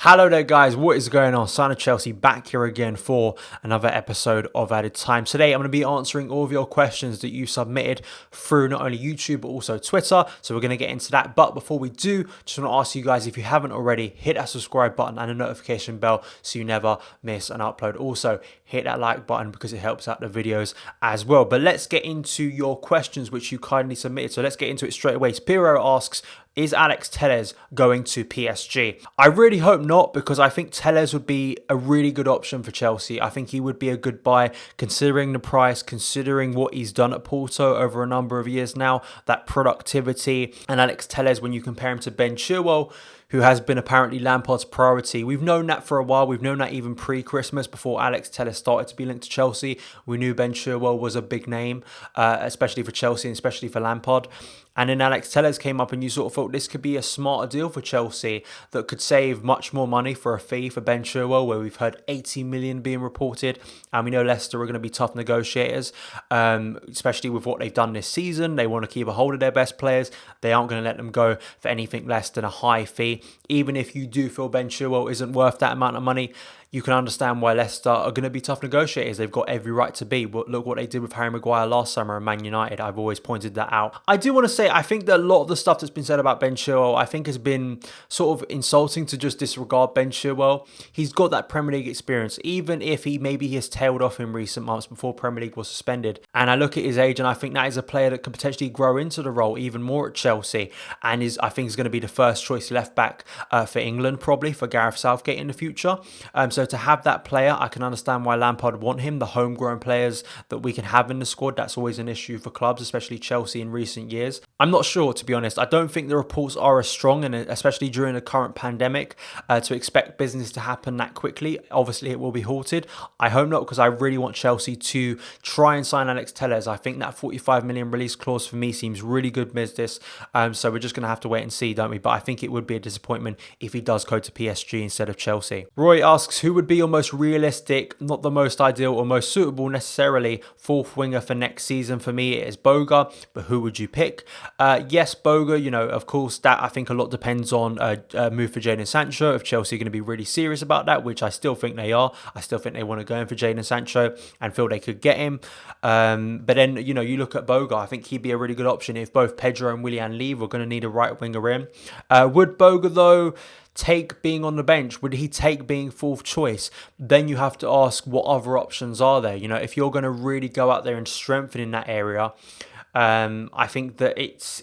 Hello there guys, what is going on? Son of Chelsea back here again for another episode of Added Time. Today I'm going to be answering all of your questions that you submitted through not only YouTube but also Twitter. So we're going to get into that. But before we do, just want to ask you guys, if you haven't already, hit that subscribe button and a notification bell so you never miss an upload. Also hit that like button because it helps out the videos as well. But let's get into your questions which you kindly submitted. So let's get into it straight away. Spiro asks, is Alex Telles going to PSG? I really hope not, because I think Telles would be a really good option for Chelsea. I think he would be a good buy considering the price, considering what he's done at Porto over a number of years now, that productivity. And Alex Telles, when you compare him to Ben Chilwell, who has been apparently Lampard's priority. We've known that for a while. We've known that even pre-Christmas, before Alex Telles started to be linked to Chelsea. We knew Ben Chilwell was a big name, especially for Chelsea and especially for Lampard. And then Alex Telles came up and you sort of thought this could be a smarter deal for Chelsea that could save much more money for a fee for Ben Chilwell, where we've heard 80 million being reported. And we know Leicester are going to be tough negotiators, especially with what they've done this season. They want to keep a hold of their best players. They aren't going to let them go for anything less than a high fee. Even if you do feel Ben Chilwell isn't worth that amount of money, you can understand why Leicester are going to be tough negotiators. They've got every right to be. But look what they did with Harry Maguire last summer and Man United. I've always pointed that out. I do want to say, I think that a lot of the stuff that's been said about Ben Chilwell, I think has been sort of insulting to just disregard Ben Chilwell. He's got that Premier League experience, even if maybe he has tailed off in recent months before Premier League was suspended. And I look at his age and I think that is a player that could potentially grow into the role even more at Chelsea. And I think is going to be the first choice left back for England, probably for Gareth Southgate in the future. So to have that player, I can understand why Lampard want him. The homegrown players that we can have in the squad, that's always an issue for clubs, especially Chelsea in recent years. I'm not sure, to be honest. I don't think the reports are as strong, and especially during the current pandemic, to expect business to happen that quickly. Obviously, it will be halted. I hope not, because I really want Chelsea to try and sign Alex Telles. I think that 45 million release clause for me seems really good business. So we're just going to have to wait and see, don't we? But I think it would be a disappointment if he does go to PSG instead of Chelsea. Roy asks, who would be your most realistic, not the most ideal or most suitable necessarily, fourth winger for next season? For me, it is Boga, but who would you pick? Yes, Boga, of course, that I think a lot depends on a move for Jadon Sancho. If Chelsea are going to be really serious about that, which I still think they are. I still think they want to go in for Jadon Sancho and feel they could get him. But then, you look at Boga, I think he'd be a really good option if both Pedro and Willian leave. We're going to need a right winger in. Would Boga, though, take being on the bench? Would he take being fourth choice? Then you have to ask, what other options are there? If you're going to really go out there and strengthen in that area, I think that it's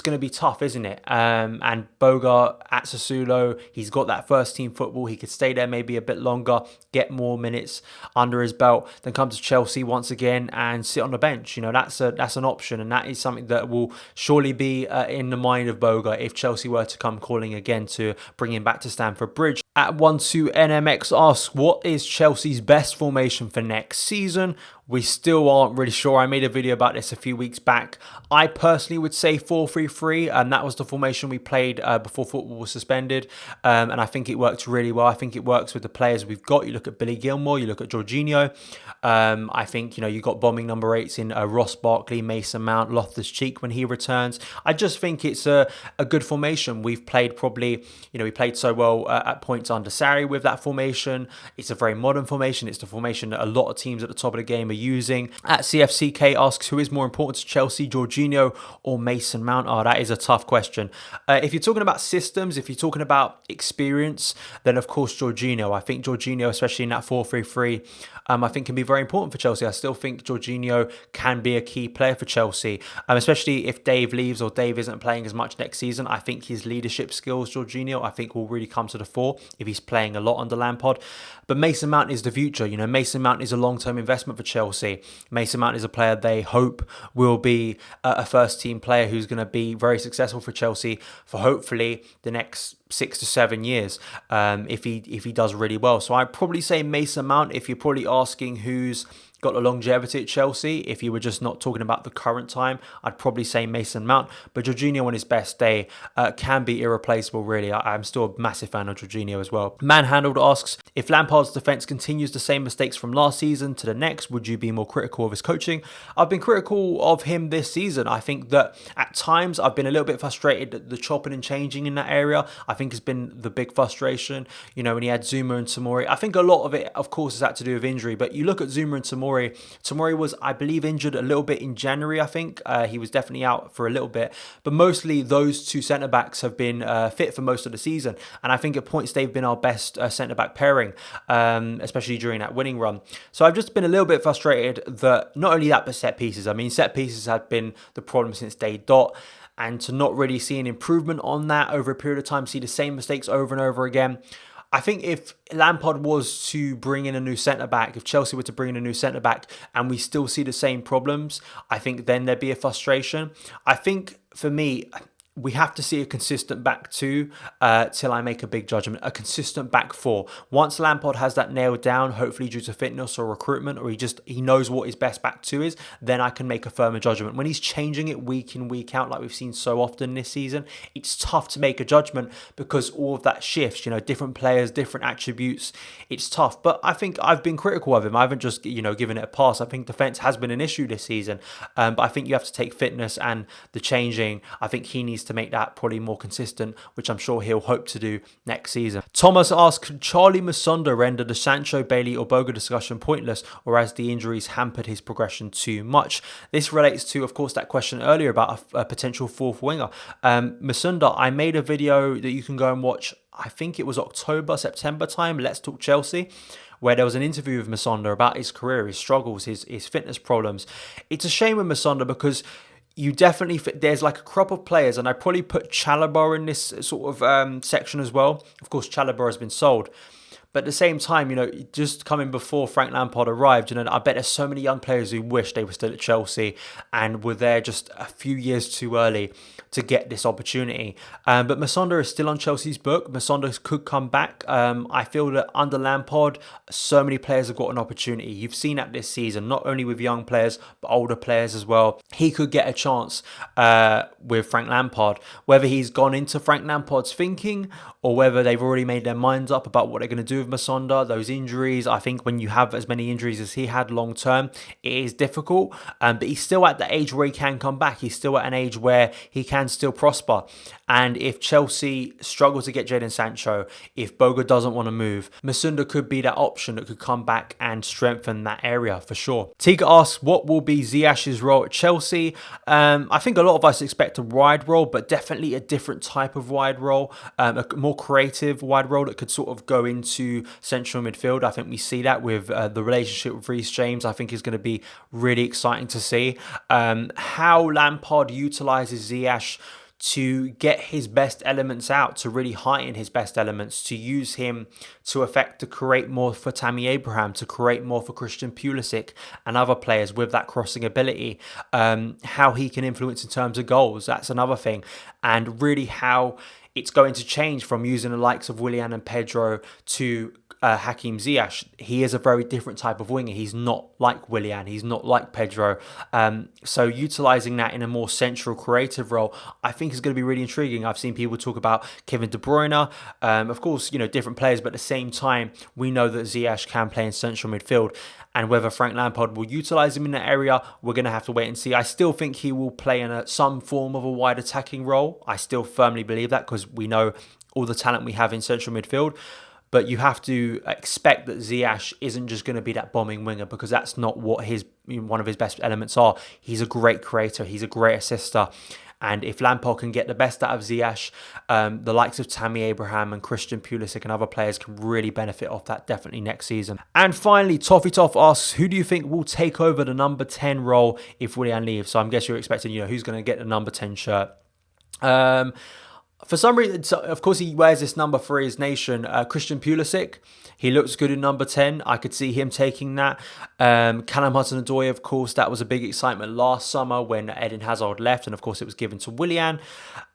going to be tough, isn't it? And Boga at Sassuolo, he's got that first team football. He could stay there maybe a bit longer, get more minutes under his belt, then come to Chelsea once again and sit on the bench. That's an option, and that is something that will surely be in the mind of Boga if Chelsea were to come calling again to bring him back to Stamford Bridge. At 12NMX asks, what is Chelsea's best formation for next season? We still aren't really sure. I made a video about this a few weeks back. I personally would say 4-3-3, and that was the formation we played before football was suspended. And I think it worked really well. I think it works with the players we've got. You look at Billy Gilmore, you look at Jorginho. I think, you got bombing number 8s in Ross Barkley, Mason Mount, Loftus-Cheek when he returns. I just think it's a good formation. We've played probably, we played so well at points under Sarri with that formation. It's a very modern formation. It's the formation that a lot of teams at the top of the game are using. At CFCK asks, who is more important to Chelsea, Jorginho or Mason Mount? Oh, that is a tough question. If you're talking about systems, if you're talking about experience, then of course Jorginho. I think Jorginho, especially in that 4-3-3, I think can be very important for Chelsea. I still think Jorginho can be a key player for Chelsea, especially if Dave leaves or Dave isn't playing as much next season. I think his leadership skills, Jorginho, I think will really come to the fore if he's playing a lot under Lampard. But Mason Mount is the future. Mason Mount is a long-term investment for Chelsea. Mason Mount is a player they hope will be a first-team player who's going to be very successful for Chelsea for hopefully the next 6 to 7 years, if he does really well. So I'd probably say Mason Mount if you're probably asking who's got the longevity at Chelsea. If you were just not talking about the current time, I'd probably say Mason Mount. But Jorginho on his best day can be irreplaceable, really. I'm still a massive fan of Jorginho as well. Manhandled asks, if Lampard's defence continues the same mistakes from last season to the next, would you be more critical of his coaching? I've been critical of him this season. I think that at times I've been a little bit frustrated at the chopping and changing in that area. I think has been the big frustration. You know, when he had Zuma and Tomori, I think a lot of it, of course, is had to do with injury. But you look at Zuma and Tomori. Tomori was, I believe, injured a little bit in January. I think he was definitely out for a little bit. But mostly those two centre backs have been fit for most of the season, and I think at points they've been our best centre back pairing, especially during that winning run. So I've just been a little bit frustrated that not only that, but set pieces. I mean, set pieces have been the problem since day dot. And to not really see an improvement on that over a period of time, see the same mistakes over and over again. I think if Lampard was to bring in a new centre-back, if Chelsea were to bring in a new centre-back and we still see the same problems, I think then there'd be a frustration. I think for me, we have to see a consistent back two till I make a big judgment. A consistent back four. Once Lampard has that nailed down, hopefully due to fitness or recruitment, or he knows what his best back two is, then I can make a firmer judgment. When he's changing it week in, week out, like we've seen so often this season, it's tough to make a judgment because all of that shifts, you know, different players, different attributes. It's tough. But I think I've been critical of him. I haven't just, you know, given it a pass. I think defence has been an issue this season. But I think you have to take fitness and the changing. I think he needs to make that probably more consistent, which I'm sure he'll hope to do next season. Thomas asks, could Charlie Musonda render the Sancho, Bailey or Boga discussion pointless, or has the injuries hampered his progression too much? This relates to, of course, that question earlier about a potential fourth winger. Musonda, I made a video that you can go and watch, I think it was October, September time, Let's Talk Chelsea, where there was an interview with Musonda about his career, his struggles, his fitness problems. It's a shame with Musonda because you definitely there's like a crop of players, and I probably put Chalobah in this sort of section as well. Of course, Chalobah has been sold. But at the same time, you know, just coming before Frank Lampard arrived, you know, I bet there's so many young players who wish they were still at Chelsea and were there just a few years too early to get this opportunity. But Musonda is still on Chelsea's book. Musonda could come back. I feel that under Lampard, so many players have got an opportunity. You've seen that this season, not only with young players, but older players as well. He could get a chance with Frank Lampard. Whether he's gone into Frank Lampard's thinking or whether they've already made their minds up about what they're going to do with Musonda, those injuries. I think when you have as many injuries as he had long term, it is difficult. But he's still at the age where he can come back. He's still at an age where he can still prosper. And if Chelsea struggle to get Jadon Sancho, if Boga doesn't want to move, Musonda could be that option that could come back and strengthen that area for sure. Tika asks, what will be Ziyech's role at Chelsea? I think a lot of us expect a wide role, but definitely a different type of wide role, a more creative wide role that could sort of go into central midfield. I think we see that with the relationship with Reece James. I think is going to be really exciting to see how Lampard utilises Ziyech to get his best elements out, to really heighten his best elements, to use him to create more for Tammy Abraham, to create more for Christian Pulisic and other players with that crossing ability. How he can influence in terms of goals, that's another thing. And really how it's going to change from using the likes of Willian and Pedro to Hakim Ziyech. He is a very different type of winger. He's not like Willian. He's not like Pedro. So utilising that in a more central creative role, I think is going to be really intriguing. I've seen people talk about Kevin De Bruyne. Of course, you know, different players, but at the same time, we know that Ziyech can play in central midfield. And whether Frank Lampard will utilise him in that area, we're going to have to wait and see. I still think he will play in some form of a wide attacking role. I still firmly believe that because we know all the talent we have in central midfield. But you have to expect that Ziyech isn't just going to be that bombing winger, because that's not what one of his best elements are. He's a great creator. He's a great assister. And if Lampard can get the best out of Ziyech, the likes of Tammy Abraham and Christian Pulisic and other players can really benefit off that definitely next season. And finally, Toffee Toff asks, who do you think will take over the number 10 role if Willian leaves? So I guess you're expecting, you know, who's going to get the number 10 shirt. For some reason, so of course, he wears this number for his nation. Christian Pulisic, he looks good in number 10. I could see him taking that. Callum Hudson-ODOI, of course, that was a big excitement last summer when Eden Hazard left, and of course it was given to Willian.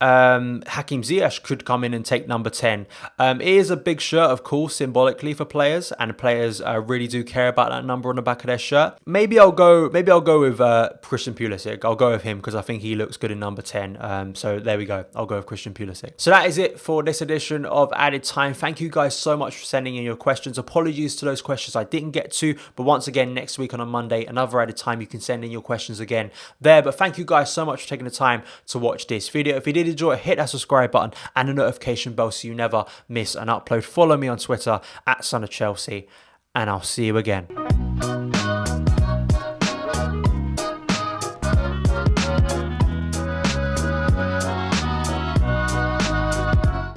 Hakim Ziyech could come in and take number 10. It is a big shirt, of course, symbolically for players, and players really do care about that number on the back of their shirt. Maybe I'll go with Christian Pulisic. I'll go with him because I think he looks good in number 10. So there we go. I'll go with Christian Pulisic. So that is it for this edition of Added Time. Thank you guys so much for sending in your questions. Apologies to those questions I didn't get to, but once again, next week on a Monday, another Added Time, you can send in your questions again there. But thank you guys so much for taking the time to watch this video. If you did enjoy it, hit that subscribe button and the notification bell so you never miss an upload. Follow me on Twitter @SonOfChelsea, and I'll see you again.